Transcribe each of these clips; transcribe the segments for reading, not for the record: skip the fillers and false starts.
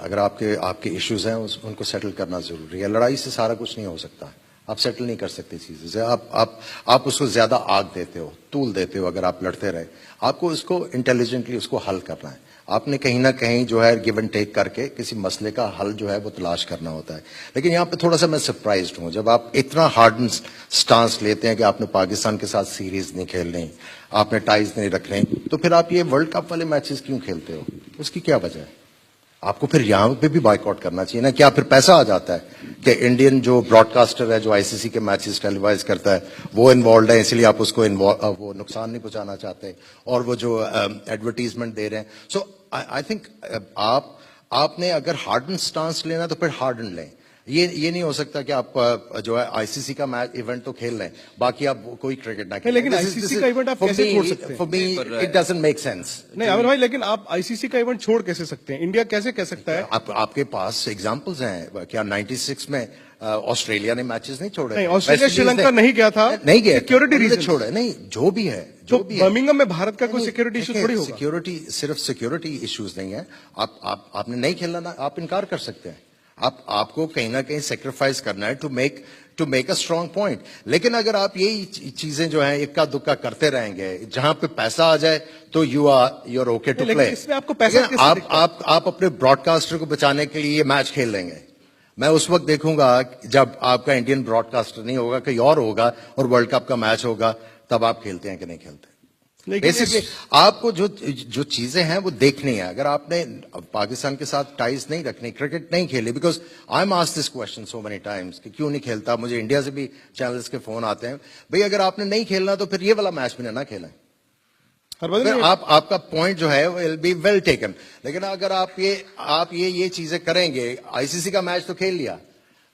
अगर आपके आपके इश्यूज हैं उनको सेटल करना जरूरी है। लड़ाई से सारा कुछ नहीं हो सकता, आप सेटल नहीं कर सकते चीजें से। आप उसको ज्यादा आग देते हो, तूल देते हो। अगर आप लड़ते रहे, आपको उसको इंटेलिजेंटली उसको हल करना है। आपने कहीं ना कहीं जो है गिव एंड टेक करके किसी मसले का हल जो है वो तलाश करना होता है। लेकिन यहाँ पे थोड़ा सा मैं सरप्राइज्ड हूँ जब आप इतना हार्ड स्टांस लेते हैं कि आपने पाकिस्तान के साथ सीरीज नहीं खेलनी, आपने टाइज नहीं रखने, तो फिर आप ये वर्ल्ड कप वाले मैचेस क्यों खेलते हो? उसकी क्या वजह है? आपको फिर यहां पे भी बायकॉट करना चाहिए ना। क्या फिर पैसा आ जाता है कि इंडियन जो ब्रॉडकास्टर है जो आईसीसी के मैचेस टेलीवाइज करता है वो इन्वॉल्व है, इसलिए आप उसको वो नुकसान नहीं पहुंचाना चाहते, और वो जो एडवर्टीजमेंट दे रहे हैं। सो आई थिंक आपने अगर हार्डन स्टांस लेना तो फिर हार्डन लें। ये नहीं हो सकता कि आप जो है आईसीसी का मैच इवेंट तो खेल लें, बाकी आप कोई क्रिकेट ना खेलें। लेकिन आईसीसी का इवेंट आप कैसे छोड़ सकते हैं? For me it doesn't make sense. नहीं आमिर भाई, लेकिन आप आईसीसी का इवेंट छोड़ कैसे सकते हैं? इंडिया कैसे कह सकता है? आपके पास एग्जांपल्स हैं क्या? 96 में ऑस्ट्रेलिया ने मैचेस नहीं छोड़े। नहीं, ऑस्ट्रेलिया श्रीलंका नहीं गया था, नहीं गया, सिक्योरिटी रीजन छोड़े नहीं। जो भी है, जो बर्मिंघम में भारत का कोई सिक्योरिटी इशू थोड़ी होगा। सिक्योरिटी सिर्फ सिक्योरिटी इश्यूज नहीं है। आपने नहीं खेलना ना, आप इनकार कर सकते हैं। आपको कहीं ना कहीं सेक्रीफाइस करना है to make a strong point. लेकिन अगर आप यही चीजें जो है इक्का दुक्का करते रहेंगे, जहां पे पैसा आ जाए तो you are okay to play. इसमें आपको पैसा आप अपने ब्रॉडकास्टर को बचाने के लिए ये मैच खेल लेंगे। मैं उस वक्त देखूंगा जब आपका इंडियन ब्रॉडकास्टर नहीं होगा, कोई और होगा और वर्ल्ड कप का मैच होगा, तब आप खेलते हैं कि नहीं खेलते। बेसिकली आपको जो चीजें हैं वो देखनी है। अगर आपने पाकिस्तान के साथ टाइज नहीं रखनी, क्रिकेट नहीं खेली, because I am asked this question so many times कि क्यों नहीं खेलता। मुझे इंडिया से भी चैनल्स के फोन आते हैं, भाई अगर आपने नहीं खेलना तो फिर ये वाला मैच भी ना खेलें। फिर आपका पॉइंट जो है विल बी वेल टेकन। लेकिन अगर आप ये चीजें करेंगे, आईसीसी का मैच तो खेल लिया,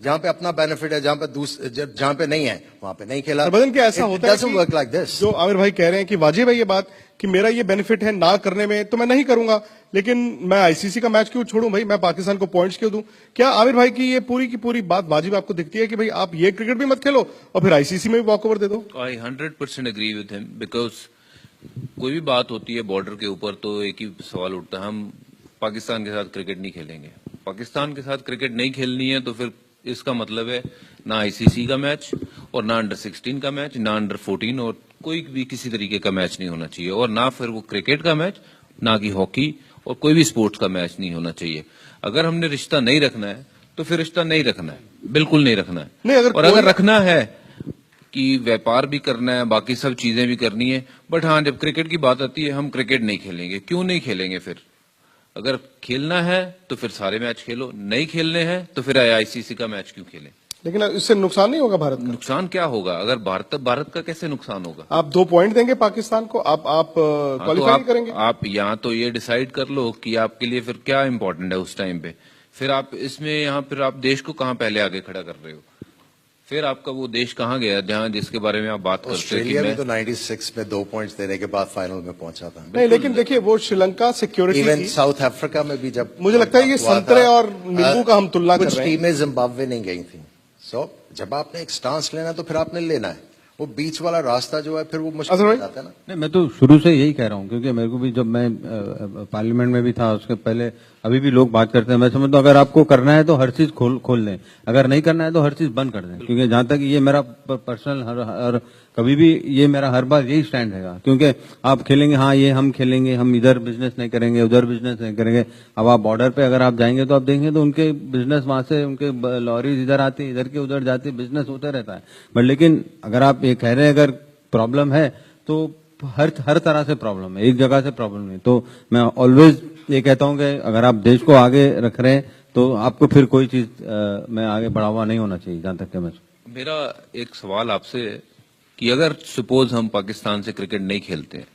जहां पे अपना बेनिफिट है, जहां पे नहीं है वहां पे नहीं खेला। बदन क्या ऐसा होता है कि वर्क लाइक दिस। जो आमिर भाई कह रहे हैं कि वाजिब है ये बात कि मेरा ये बेनिफिट है ना करने में, तो मैं नहीं करूंगा, लेकिन मैं आईसीसी का मैच क्यों छोड़ूं भाई, मैं पाकिस्तान को पॉइंट्स क्यों दूं? क्या आमिर भाई की ये पूरी की पूरी बात वाजिब आपको दिखती है कि भाई आप ये क्रिकेट भी मत खेलो और फिर आईसीसी में भी वॉक ओवर दे दो? आई 100% एग्री विद हिम, बिकॉज कोई भी बात होती है बॉर्डर के ऊपर तो एक ही सवाल उठता है, हम पाकिस्तान के साथ क्रिकेट नहीं खेलेंगे। पाकिस्तान के साथ क्रिकेट नहीं खेलनी है तो फिर इसका मतलब है ना आईसीसी का मैच और ना अंडर 16 का मैच, ना अंडर 14 और कोई भी किसी तरीके का मैच नहीं होना चाहिए, और ना फिर वो क्रिकेट का मैच, ना कि हॉकी और कोई भी स्पोर्ट्स का मैच नहीं होना चाहिए। अगर हमने रिश्ता नहीं रखना है तो फिर रिश्ता नहीं रखना है, बिल्कुल नहीं रखना है। नहीं, अगर रखना है कि व्यापार भी करना है, बाकी सब चीजें भी करनी है, बट हाँ जब क्रिकेट की बात आती है हम क्रिकेट नहीं खेलेंगे। क्यों नहीं खेलेंगे? फिर अगर खेलना है तो फिर सारे मैच खेलो, नहीं खेलने हैं तो फिर आईसीसी का मैच क्यों खेलें? लेकिन इससे नुकसान नहीं होगा भारत का? नुकसान क्या होगा? अगर भारत का कैसे नुकसान होगा? आप 2 पॉइंट देंगे पाकिस्तान को, आप क्वालिफाई तो करेंगे? आप यहाँ तो ये डिसाइड कर लो कि आपके लिए फिर क्या इंपॉर्टेंट है उस टाइम पे। फिर आप इसमें यहाँ फिर आप देश को कहाँ पहले आगे खड़ा कर रहे हो? फिर आपका वो देश कहाँ गया जहाँ जिसके बारे में आप बात करते हैं? ऑस्ट्रेलिया में तो 96 में 2 पॉइंट्स देने के बाद फाइनल में पहुंचा था। नहीं, लेकिन देखिए वो Sri Lanka security, even south Africa में भी जब मुझे लगता है ये संतरे और नींबू का हम तुलना कर रहे हैं। कुछ टीमें जिम्बाब्वे नहीं गई थी। सो जब आपने एक स्टांस लेना तो फिर आपने लेना है। वो बीच वाला रास्ता जो है फिर वो मुश्किल हो जाता है ना। नहीं, मैं तो शुरू से यही कह रहा हूँ, क्योंकि मेरे को भी जब मैं पार्लियामेंट में भी था उसके पहले, अभी भी लोग बात करते हैं, मैं समझता हूँ अगर आपको करना है तो हर चीज खोल दें, अगर नहीं करना है तो हर चीज बंद कर दें। क्योंकि जहां तक ये मेरा पर्सनल कभी भी ये मेरा हर बार यही स्टैंड रहेगा, क्योंकि आप खेलेंगे, हाँ ये हम खेलेंगे, हम इधर बिजनेस नहीं करेंगे, उधर बिजनेस नहीं करेंगे। अब आप बॉर्डर पे अगर आप जाएंगे तो आप देखेंगे तो उनके बिजनेस वहां से, उनके लॉरीज इधर आती है, इधर के उधर जाती है, बिजनेस होता रहता है। बट लेकिन अगर आप ये कह रहे हैं अगर प्रॉब्लम है तो हर तरह से प्रॉब्लम है, एक जगह से प्रॉब्लम नहीं। तो मैं ऑलवेज ये कहता हूं कि अगर आप देश को आगे रख रहे हैं तो आपको फिर कोई चीज में आगे बढ़ावा नहीं होना चाहिए। जहां तक मेरा एक सवाल आपसे कि अगर सपोज हम पाकिस्तान से क्रिकेट नहीं खेलते हैं,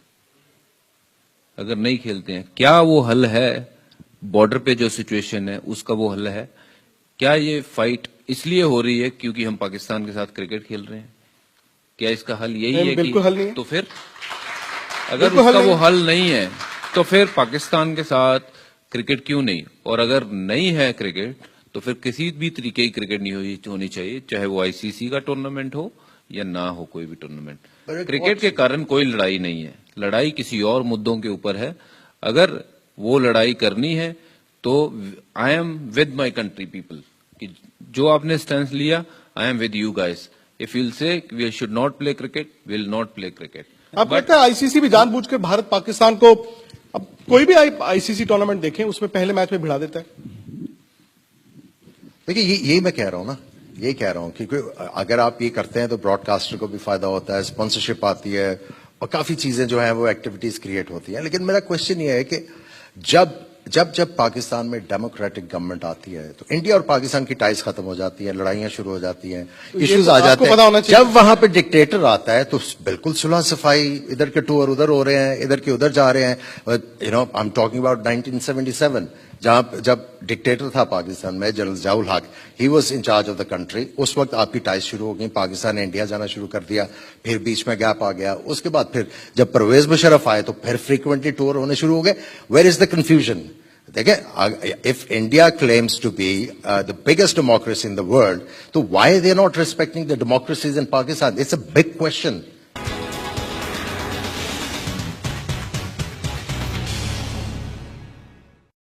अगर नहीं खेलते हैं, क्या वो हल है? बॉर्डर पे जो सिचुएशन है उसका वो हल है? क्या ये फाइट इसलिए हो रही है क्योंकि हम पाकिस्तान के साथ क्रिकेट खेल रहे हैं? क्या इसका हल यही है? बिल्कुल हल नहीं है। तो फिर अगर उसका वो हल नहीं है तो फिर पाकिस्तान के साथ क्रिकेट क्यों नहीं? और अगर नहीं है क्रिकेट तो फिर किसी भी तरीके की क्रिकेट नहीं होनी चाहिए, चाहे वो आईसीसी का टूर्नामेंट हो या ना हो कोई भी टूर्नामेंट। क्रिकेट के कारण कोई लड़ाई नहीं है, लड़ाई किसी और मुद्दों के ऊपर है। अगर वो लड़ाई करनी है तो I am with my country people कि जो आपने स्टैंड लिया, I am with you guys. If you'll say we should not play cricket, will not play cricket. आपको लगता है आईसीसी भी जानबूझकर भारत पाकिस्तान को, अब कोई भी आईसीसी टूर्नामेंट देखें उसमें पहले मैच में भिड़ा देता है? देखिए यही मैं कह रहा हूं ना, यही कह रहा हूं, क्योंकि अगर आप ये करते हैं तो ब्रॉडकास्टर को भी फायदा होता है, स्पॉन्सरशिप आती है और काफी चीजें जो है वो एक्टिविटीज क्रिएट होती हैं. लेकिन मेरा क्वेश्चन ये है कि जब पाकिस्तान में डेमोक्रेटिक गवर्नमेंट आती है तो इंडिया और पाकिस्तान की टाइज खत्म हो जाती है, लड़ाइयां शुरू हो जाती हैं, इश्यूज आ जाते हैं. जब वहां पे डिक्टेटर आता है तो बिल्कुल सुलह सफाई, इधर के टूर उधर हो रहे हैं, इधर के उधर जा रहे हैं. आई एम टॉकिंग अबाउट 1977 जब डिक्टेटर था पाकिस्तान में, जनरल जियाउल हक, he was in charge of the country. उस वक्त आपकी टाइज शुरू हो गई, पाकिस्तान ने इंडिया जाना शुरू कर दिया, फिर बीच में गैप आ गया. उसके बाद फिर जब परवेज मुशर्रफ आए तो फिर फ्रीक्वेंटली टूर होने शुरू हो गए. Where is the confusion? देखिए, if India claims to be the biggest democracy in the world, तो why they are not respecting the democracies in Pakistan? It's a big question.